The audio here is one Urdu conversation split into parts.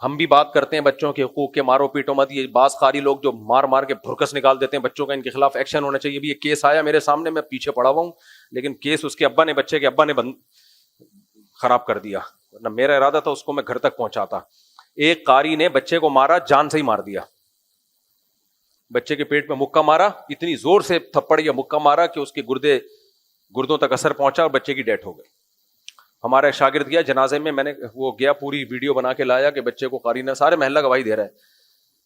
ہم بھی بات کرتے ہیں بچوں کے حقوق کے، مارو پیٹو مت، یہ بعض قاری لوگ جو مار مار کے بھرکس نکال دیتے ہیں بچوں کا، ان کے خلاف ایکشن ہونا چاہیے. بھی یہ کیس آیا میرے سامنے، میں پیچھے پڑا ہوا ہوں، لیکن کیس اس کے ابا نے، بچے کے ابا نے خراب کر دیا، ورنہ میرا ارادہ تھا اس کو میں گھر تک پہنچاتا. ایک قاری نے بچے کو مارا، جان سے ہی مار دیا، بچے کے پیٹ میں مکہ مارا، اتنی زور سے تھپڑ یا مکہ مارا کہ اس کے گردوں تک اثر پہنچا اور بچے کی ڈیتھ ہو گئی. ہمارا ایک شاگرد گیا جنازے میں نے وہ گیا، پوری ویڈیو بنا کے لایا کہ بچے کو قاری نے، سارے محلہ گواہی دے رہا ہے.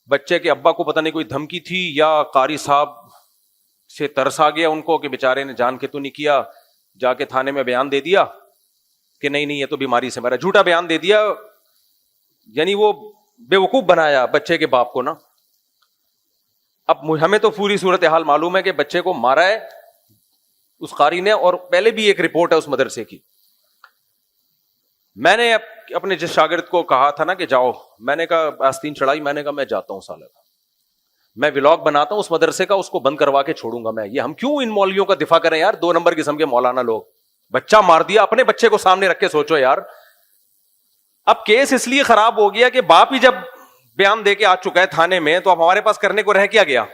بچے کے ابا کو پتہ نہیں کوئی دھمکی تھی یا قاری صاحب سے ترس آ گیا ان کو کہ بیچارے نے جان کے تو نہیں کیا، جا کے تھانے میں بیان دے دیا کہ نہیں یہ تو بیماری سے مرا، جھوٹا بیان دے دیا، یعنی وہ بے وقوف بنایا بچے کے باپ کو نا. اب ہمیں تو پوری صورتحال معلوم ہے کہ بچے کو مارا ہے اس قاری نے، اور پہلے بھی ایک رپورٹ ہے اس مدرسے کی. میں نے اپنے جس شاگرد کو کہا تھا نا کہ جاؤ، میں نے کہا آستین چڑھائی، میں نے کہا میں جاتا ہوں سالہ کا، میں ولاگ بناتا ہوں اس مدرسے کا، اس کو بند کروا کے چھوڑوں گا میں. یہ ہم کیوں ان مولویوں کا دفاع کریں یار، 2 نمبر قسم کے مولانا لوگ. بچہ مار دیا، اپنے بچے کو سامنے رکھ کے سوچو یار. اب کیس اس لیے خراب ہو گیا کہ باپ ہی جب بیان دے کے آ چکا ہے تھانے میں، تو اب ہمارے پاس کرنے کو رہ کیا گیا.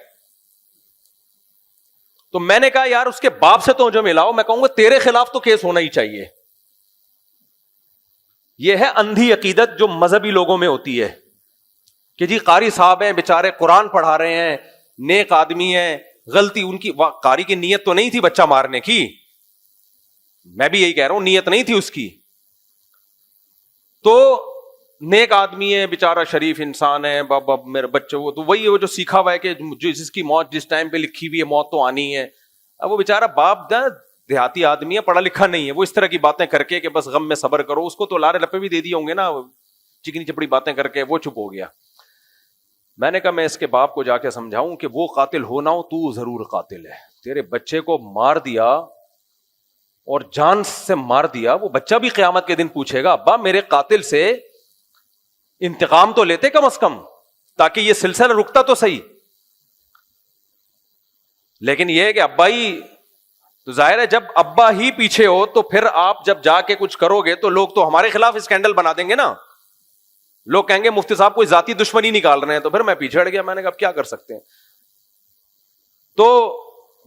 تو میں نے کہا یار اس کے باپ سے تو جو ملاؤ، میں کہوں گا تیرے خلاف تو کیس ہونا ہی چاہیے. یہ ہے اندھی عقیدت جو مذہبی لوگوں میں ہوتی ہے کہ جی قاری صاحب ہیں بیچارے، قرآن پڑھا رہے ہیں، نیک آدمی ہیں، غلطی ان کی، قاری کی نیت تو نہیں تھی بچہ مارنے کی، میں بھی یہی کہہ رہا ہوں نیت نہیں تھی اس کی، تو نیک آدمی ہے بیچارہ، شریف انسان ہے، بابا میرے بچے وہ تو وہی ہے جو سیکھا ہوا ہے کہ جس کی موت جس ٹائم پہ لکھی ہوئی ہے موت تو آنی ہے. اب وہ بیچارہ باپ دیہاتی آدمی ہے، پڑھا لکھا نہیں ہے، وہ اس طرح کی باتیں کر کے کہ بس غم میں صبر کرو، اس کو تو لارے لپے بھی دے دیے ہوں گے نا، چکنی چپڑی باتیں کر کے وہ چپ ہو گیا. میں نے کہا میں اس کے باپ کو جا کے سمجھاؤں کہ وہ قاتل ہونا ہو تو ضرور قاتل ہے، تیرے بچے کو مار دیا اور جان سے مار دیا، وہ بچہ بھی قیامت کے دن پوچھے گا ابا میرے قاتل سے انتقام تو لیتے کم از کم، تاکہ یہ سلسلہ رکتا تو صحیح. لیکن یہ ہے کہ ابا ہی، تو ظاہر ہے جب ابا ہی پیچھے ہو تو پھر آپ جب جا کے کچھ کرو گے تو لوگ تو ہمارے خلاف اسکینڈل بنا دیں گے نا، لوگ کہیں گے مفتی صاحب کوئی ذاتی دشمنی نکال رہے ہیں، تو پھر میں پیچھے ہٹ گیا. میں نے کہا اب کیا کر سکتے ہیں، تو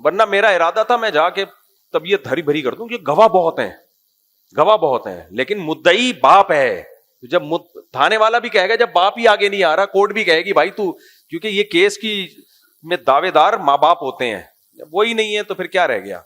ورنہ میرا ارادہ تھا میں جا کے طبیعت ہری بھری کر دوں کہ گواہ بہت ہیں، لیکن مدعی باپ ہے. جب تھانے والا بھی کہے گا، جب باپ ہی آگے نہیں آ رہا، کورٹ بھی کہے گی بھائی تو، کیونکہ یہ کیس کی میں دعوے دار ماں باپ ہوتے ہیں، جب وہی نہیں ہے تو پھر کیا رہ گیا.